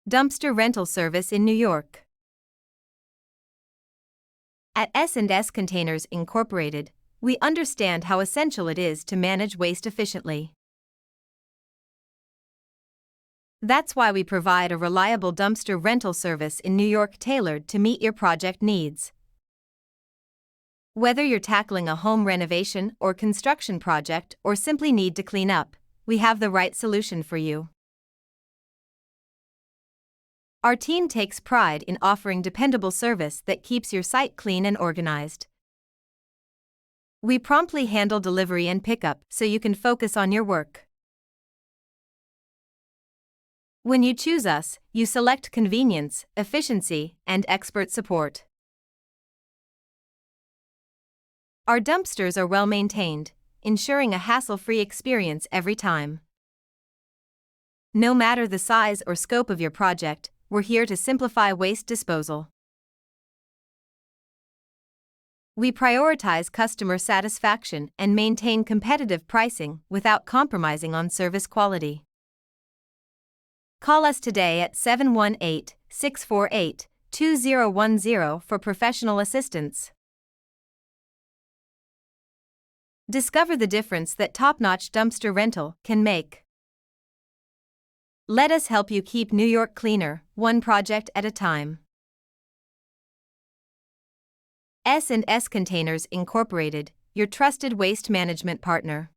Dumpster rental service in New York. At S&S Containers Incorporated, we understand how essential it is to manage waste efficiently. That's why we provide a reliable dumpster rental service in New York tailored to meet your project needs. Whether you're tackling a home renovation or construction project or simply need to clean up, we have the right solution for you. Our team takes pride in offering dependable service that keeps your site clean and organized. We promptly handle delivery and pickup so you can focus on your work. When you choose us, you select convenience, efficiency, and expert support. Our dumpsters are well maintained, ensuring a hassle-free experience every time. No matter the size or scope of your project, we're here to simplify waste disposal. We prioritize customer satisfaction and maintain competitive pricing without compromising on service quality. Call us today at 718-648-2010 for professional assistance. Discover the difference that top-notch dumpster rental can make. Let us help you keep New York cleaner, one project at a time. S&S Containers Incorporated, your trusted waste management partner.